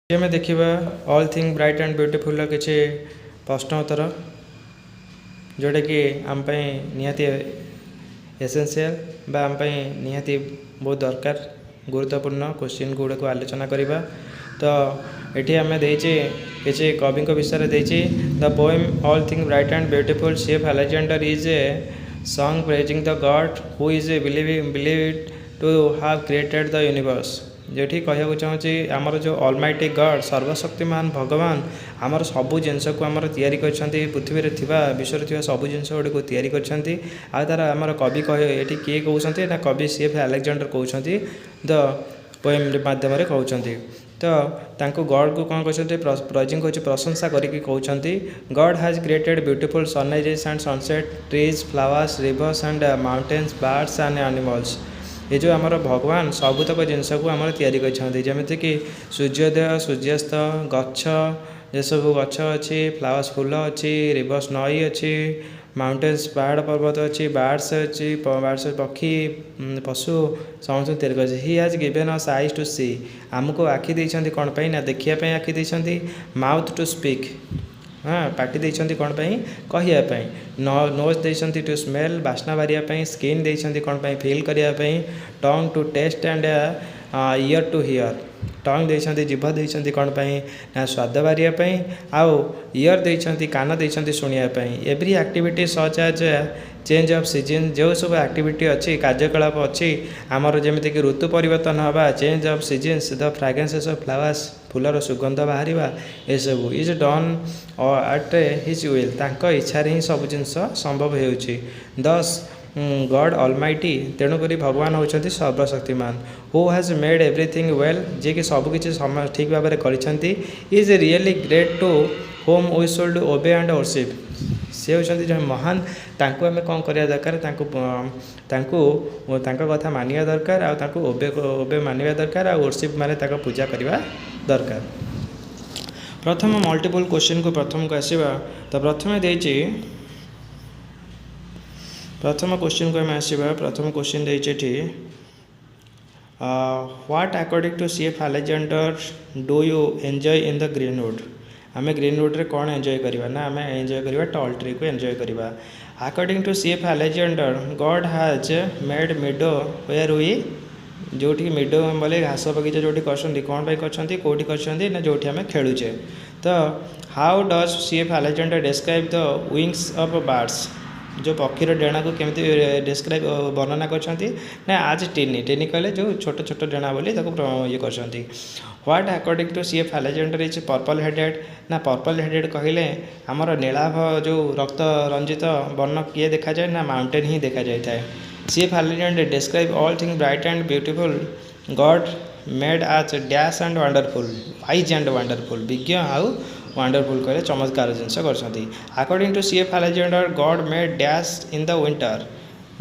आम देखा all thing bright and beautiful किसी प्रश्न उत्तर जोटा कि आम निहाती एसेंशियल आम निहाती बहुत दरकार गुरुत्वपूर्ण क्वेश्चन गुड़ा को आलोचना करवा। तो ये आम देचे किसी कवि विषय देची the poem all thing bright and beautiful शेफ Alexander is a song praising the god who is a believed to have created the universe. जेठी कहूँ चाहूँगी आमर जो ऑलमाइटी गॉड सर्वशक्तिमान भगवान आमर सबू जिनस को आमर तैयारी करछंती पृथ्वी रे थिबा विश्व रे थिबा सबू जिनस गुडी को तैयारी करछंती। आ तार आमर कवि कहे एठी किए कहउछंती ना कवि सीएफ अलेक्जेंडर कहउछंती द पोएम माध्यम रे कहउछंती। तो तांको गॉड को कौन कहते प्रेजिंग होची प्रशंसा करिकी कहउछंती God has created beautiful sunrises and sunset trees flowers rivers and mountains birds and animals. ये जो आमर भगवान सबुतक जिनस को आम तैयारी करछंती जमीक सूर्योदय सूर्यास्त गछ ये सब गछ अच्छी फ्लावर्स फूल अच्छी रिवर्स नई अच्छी माउंटेन्स पहाड़ पर्वत अच्छी बर्ड्स अच्छी बर्ड्स पक्षी पशु समस्त तैयारी कर he has given us eyes to see आमको आखि देइछंती कौन पाई ना देखिया आखि देइछंती माउथ टू स्पीक हाँ पार्टी देइछंती कौन पाई कहिया नोज देइछंती टू स्मेल बास्ना बारिया स्किन देइछंती कौन पाई फील करिया tongue to taste and ear to hear tongue देइछंती जीभ देइछंती कौन पाई ना स्वाद बारिया आउ ईयर देइछंती कान देइछंती सुनिया every activity such as change of season जो सब एक्टिविटी अच्छी कार्यकलाप अच्छी आमर जमीक ऋतु परिवर्तन हवा change of seasons the fragrances of flowers फूलर सुगंध बाहर ये सब is done at his will तांको इच्छा ही सब जिनस संभव होउछि। दस गॉड ऑलमाइटी तेणुक भगवान होती सर्वशक्तिमान who has made everything well जे कि सबकि ठीक भाव में करछंती is really great to whom we should obey and worship से होती जो महान तांको आम कौन करा दरकार कथा मानिया दरकार ओबे मानिया दरकार वर्शिप माने पूजा करवा दरकार। प्रथम मल्टीपल क्वेश्चन को प्रथम को आसवा तो प्रथम देची प्रथम क्वेश्चन को आम आसवा प्रथम क्वेश्चन देठी what according to C F Alexander do you enjoy in the greenwood आम ग्रीनवुड रे कौन एंजॉय करवा ना आम एंजॉय करवा टॉल ट्री को एंजॉय करवा। According to C F Alexander God has made meadow where we जो मिडो बोले घास बगीचा जो कर कौन पाई कौटी कर जो आम खेलुचे। तो how does CF Alexander describe the wings of birds जो पक्षीर डेणा को केमती डिस्क्राइब वर्णना करछंती ना आज टेनी टेनी कहले जो छोट छोट डेणा बोली ये करछंती। What according to C F Alexander is purple headed ना पर्पल हेडेड कहले आमर नीलाभ जो रक्त रंजित वर्ण किए देखा जाए ना माउंटेन ही देखा जाए। C F Alexander describe all thing bright and beautiful God made आज dash and wonderful wise and wonderful विज्ञ आउ वंडरफुल कहले चमत्कार जिनस कर। According to C F Alexander God made dash in the winter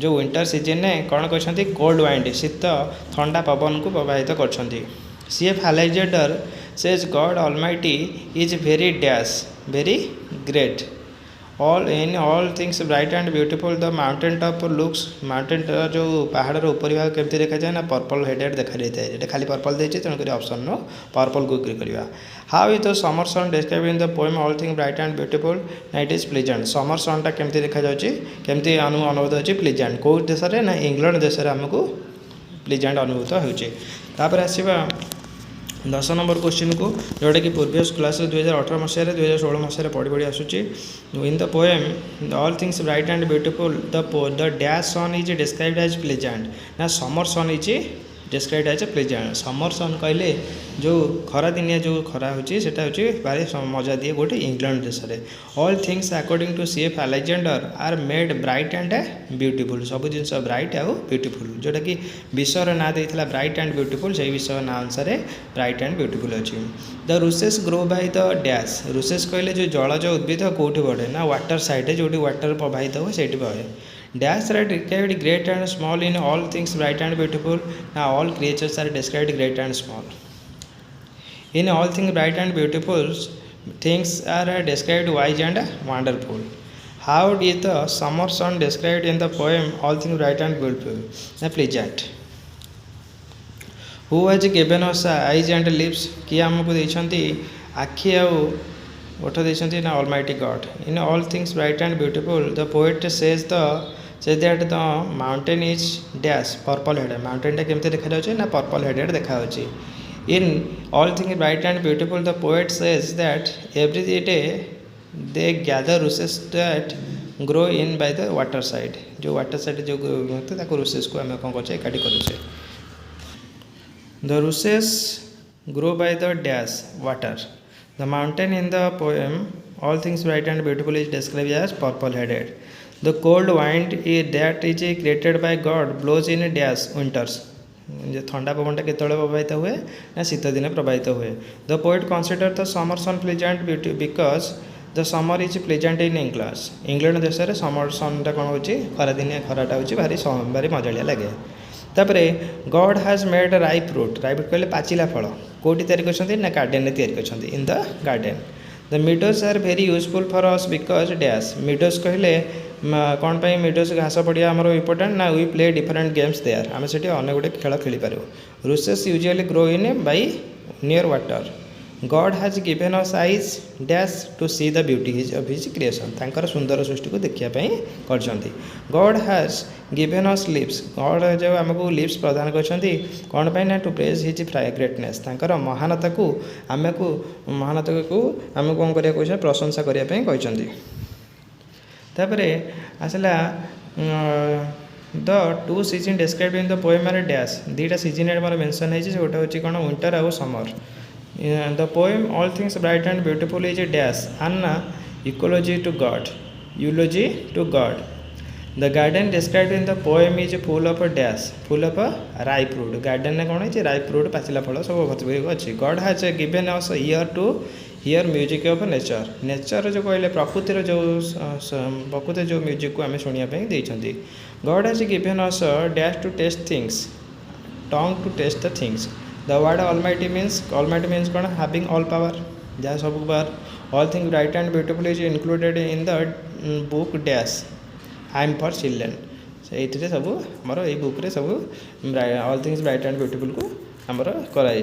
जो विंटर सीजन ने कौन कर कोल्ड वाइंड शीत ठंडा पवन को प्रभावित कर। CF Alexander says God almighty is very dash very great all things bright and beautiful the mountain top looks mountain जो पहाड़ ऊपर भाग केमती देखा जाए ना पर्पल हेडेड देखा जाता है ये खाली पर्पल देती तेणुक ऑप्शन नो पर्पल को करवा। How is the summer sun describe in the poem all thing bright and beautiful ना इट इज प्लीजेंट समर सनटा केमती देखा जाए केमती अनुभूत होची प्लीजेंट कौ देश ना इंग्लैंड देश में आमको प्लीजेंट अनुभूत होपर आसवा 10 नंबर क्वेश्चन को जोटा कि प्रीवियस क्लास 2018 मसीह 2016 मसीह पढ़ी पढ़ी आसूची। In the poem all things bright and beautiful the dash sun is described as pleasant ना summer sun is described as pleasant. Summer sun कहले जो खरा दिनिया जो खरा होची सेटा होची भारी मजा दिए गोटे इंग्लैंड देश में। All things according to C F Alexander are made bright and beautiful सब जिनस ब्राइट आउ ब्यूटीफुल जोटा कि विषय ना देता ब्राइट एंड ब्यूटीफुल से विषय ना अनुसार ब्राइट एंड ब्यूटीफुल अच्छी। The रुसेस grow by the dash रुसेस कहले जो जलज उद्भिद कौटी बढ़े ना वाटर साइड जो वाटर प्रवाहित हुए से बढ़े। Dash are described great and small in all things bright and beautiful now all creatures are described great and small in all things bright and beautiful things are described wise and wonderful. How is the summer sun described in the poem all things bright and beautiful na pleasant. Who has given us eyes and lips किए आमको देइछंती आखि आउ ओठ देइछंती ना almighty God in all things bright and beautiful the poet says that the mountain is dash purple headed mountain टा केमते देखा जाउछि ना पर्पल हेडेड देखा जाउछि in all things bright and beautiful the poet says that every day they gather roses that grow in by the water side जो water side जो होते ताको रूसेस को आम कौन कर एकाठी करुचे The rushes grow by the dash water. The mountain in the poem All Things Bright and Beautiful is described as purple-headed. The cold wind that is created by God blows in dash winters. जो ठंडा पवन के प्रभावित हुए ना शीत दिन प्रभावित हुए the poet consider the summer sun pleasant beauty because the summer is pleasant in England देश में समर सनटा कौन हो खरा दिन खराटा हो भारी भारी मजालिया लगे तापर God has made ripe fruit कहले पाचिला फल कौटी तैयारी कर गार्डेन तैयारी कर in the garden the meadows are very useful for us because dash meadows कहले कौन पर मिडोज घास पड़िया आमर इम्पोर्टाट ना we play different games there आम से अनेक गुटे खेल खेली पारू roses usually grow in by near water God has given us eyes dash to see the beauty of his creation तांकर सुंदर सृष्टि को देखियापी कर God has given us lips God जो आमको लिप्स प्रदान कर कौन पाई ना टू प्रेज हिज ग्रेटनेस तांकर महानता को आमको महानता को आम कौन करा प्रशंसा करने तापर आसला the two season describe in the poem are dash दुईटा सीजन मोर मेंशन है गोटे हूँ कौन विंटर आउ summer the poem all things bright and beautiful is a dash and eulogy to God the garden described in the poem is full of a dash full of a ripe fruit garden ने कौन है ripe fruit पाचिला फल सब भरपूर अच्छी God has given us a ear to hear music of nature जो कहले प्रकृतिर जो म्यूजिक को आम शुणापी God has given us a dash to taste things tongue to taste the things The word almighty means कौन having all power जहाँ सब power all things bright and beautiful is included in the book dash I am for children से सब आमर ये book रे सब all things bright and beautiful को आमर कराई